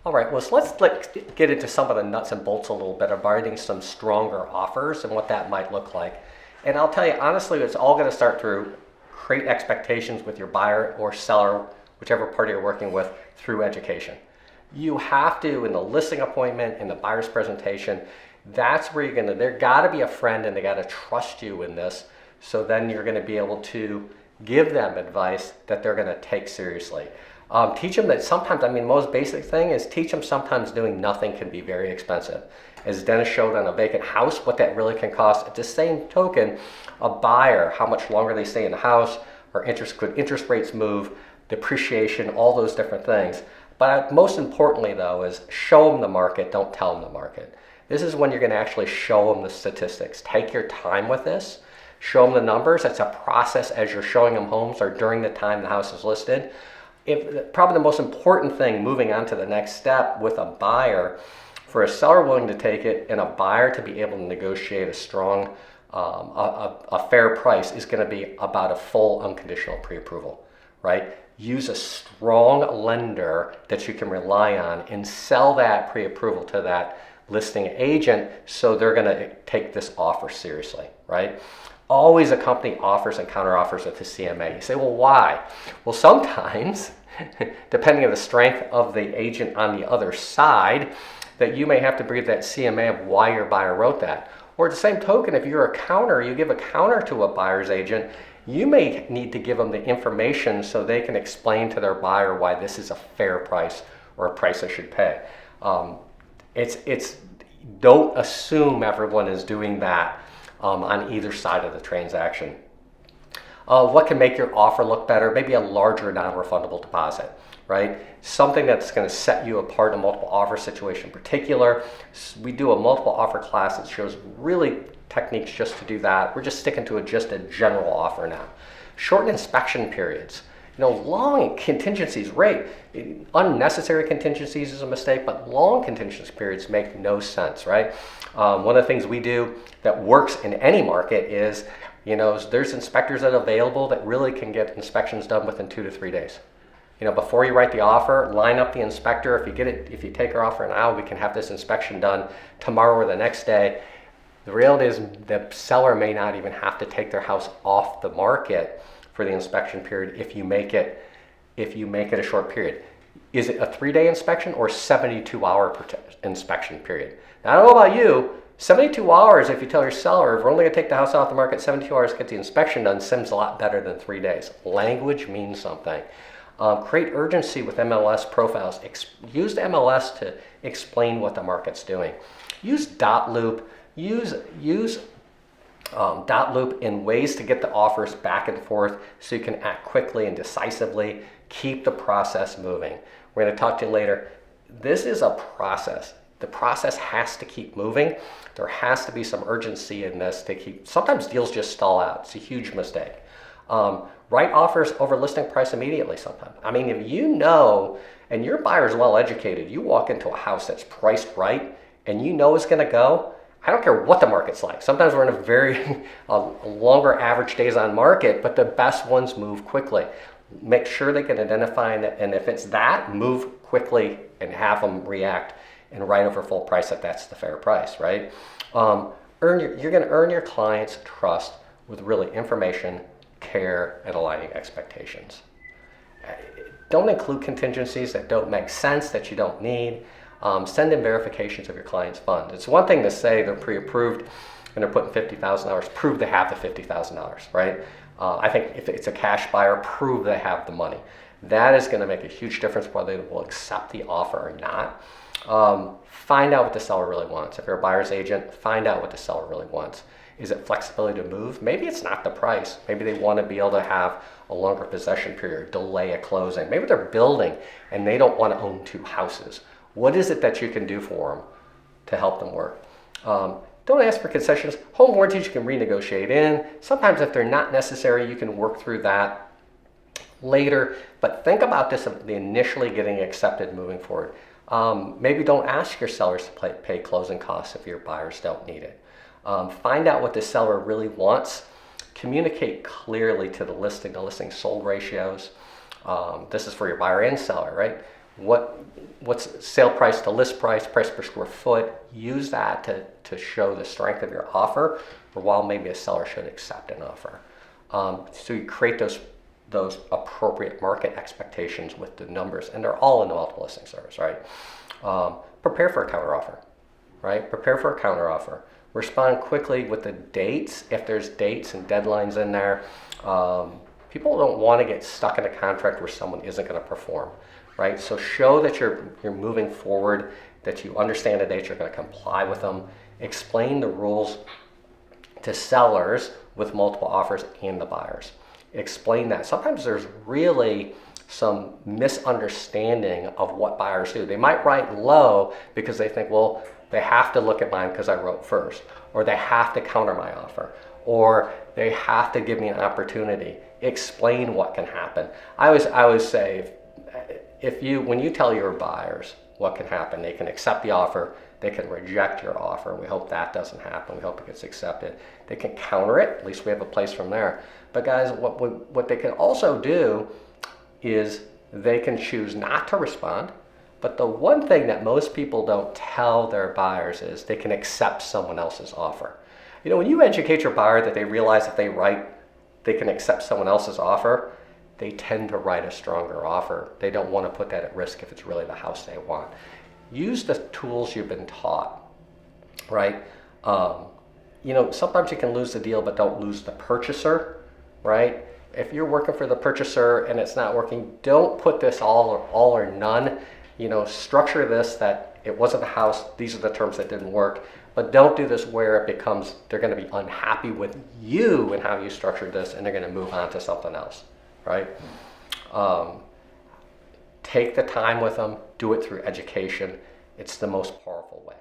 All right, well, so let's get into some of the nuts and bolts a little bit of writing some stronger offers and what that might look like. And I'll tell you, honestly, it's all going to start through create expectations with your buyer or seller, whichever party you're working with, through education. You have to, in the listing appointment, in the buyer's presentation, that's where you're going to, there got to be a friend and they got to trust you in this. So then you're going to be able to give them advice that they're going to take seriously. Teach them that sometimes, most basic thing is teach them sometimes doing nothing can be very expensive. As Dennis showed on a vacant house, what that really can cost. At the same token, a buyer, how much longer they stay in the house, or could interest rates move, depreciation, all those different things. But most importantly though is show them the market, don't tell them the market. This is when you're going to actually show them the statistics. Take your time with this. Show them the numbers. It's a process as you're showing them homes or during the time the house is listed. Probably the most important thing moving on to the next step with a buyer, for a seller willing to take it and a buyer to be able to negotiate a strong, a fair price is going to be about a full unconditional pre-approval, right? Use a strong lender that you can rely on and sell that pre-approval to that listing agent so they're going to take this offer seriously, right? Always accompany offers and counteroffers with the CMA. You say, well, why? Well, sometimes, depending on the strength of the agent on the other side, that you may have to brief that CMA of why your buyer wrote that. Or at the same token, if you're a counter, you give a counter to a buyer's agent, you may need to give them the information so they can explain to their buyer why this is a fair price or a price they should pay. Don't assume everyone is doing that on either side of the transaction. What can make your offer look better? Maybe a larger non-refundable deposit, right? Something that's going to set you apart in a multiple offer situation. In particular, we do a multiple offer class that shows really techniques just to do that. We're just sticking to just a general offer now. Shorten inspection periods. Long contingencies, right? Unnecessary contingencies is a mistake, but long contingency periods make no sense, right? One of the things we do that works in any market is, there's inspectors that are available that really can get inspections done within 2 to 3 days. Before you write the offer, line up the inspector. If you take our offer now, we can have this inspection done tomorrow or the next day. The reality is the seller may not even have to take their house off the market for the inspection period if you make it a short period. Is it a 3-day inspection or 72-hour inspection period? Now, I don't know about you, 72 hours, if you tell your seller, if we're only going to take the house off the market 72 hours to get the inspection done, seems a lot better than 3 days. Language means something. Create urgency with MLS profiles. Use the MLS to explain what the market's doing. Use dot loop. Use dot loop in ways to get the offers back and forth so you can act quickly and decisively. Keep the process moving. We're going to talk to you later. This is a process. The process has to keep moving. There has to be some urgency in this to keep, sometimes deals just stall out. It's a huge mistake. Write offers over listing price immediately sometimes. If you know, and your buyer's well educated, you walk into a house that's priced right and you know it's going to go, I don't care what the market's like. Sometimes we're in a very longer average days on market, but the best ones move quickly. Make sure they can identify, and if it's that, move quickly and have them react and write over full price if that's the fair price, right? You're going to earn your client's trust with really information, care, and aligning expectations. Don't include contingencies that don't make sense, that you don't need. Send in verifications of your client's funds. It's one thing to say they're pre-approved and they're putting $50,000, prove they have the $50,000, right? I think if it's a cash buyer, prove they have the money. That is going to make a huge difference whether they will accept the offer or not. Find out what the seller really wants. If you're a buyer's agent, find out what the seller really wants. Is it flexibility to move? Maybe it's not the price. Maybe they want to be able to have a longer possession period, delay a closing. Maybe they're building and they don't want to own 2 houses. What is it that you can do for them to help them work? Don't ask for concessions. Home warranties you can renegotiate in. Sometimes if they're not necessary, you can work through that later. But think about this of the initially getting accepted moving forward. Maybe don't ask your sellers to pay closing costs if your buyers don't need it. Find out what the seller really wants. Communicate clearly to the listing sold ratios. This is for your buyer and seller, right? what's sale price to list price, price per square foot. Use that to show the strength of your offer, or while maybe a seller should accept an offer. So you create those appropriate market expectations with the numbers, and they're all in the multiple listing service, right? Prepare for a counteroffer, right? Prepare for a counteroffer. Respond quickly with the dates, if there's dates and deadlines in there. People don't want to get stuck in a contract where someone isn't going to perform, right? So show that you're moving forward, that you understand the dates, you're going to comply with them. Explain the rules to sellers with multiple offers and the buyers. Explain that. Sometimes there's really some misunderstanding of what buyers do. They might write low because they think, well, they have to look at mine because I wrote first, or they have to counter my offer, or they have to give me an opportunity. Explain what can happen. I always say, when you tell your buyers what can happen, they can accept the offer, they can reject your offer. We hope that doesn't happen. We hope it gets accepted. They can counter it. At least we have a place from there. But guys, what they can also do is they can choose not to respond. But the one thing that most people don't tell their buyers is they can accept someone else's offer. You know, when you educate your buyer that they realize if they can accept someone else's offer, they tend to write a stronger offer. They don't want to put that at risk if it's really the house they want. Use the tools you've been taught, right? Sometimes you can lose the deal, but don't lose the purchaser, right? If you're working for the purchaser and it's not working, don't put this all or none. Structure this that it wasn't the house, these are the terms that didn't work, but don't do this where it becomes they're going to be unhappy with you and how you structured this, and they're going to move on to something else, right? Take the time with them, do it through education. It's the most powerful way.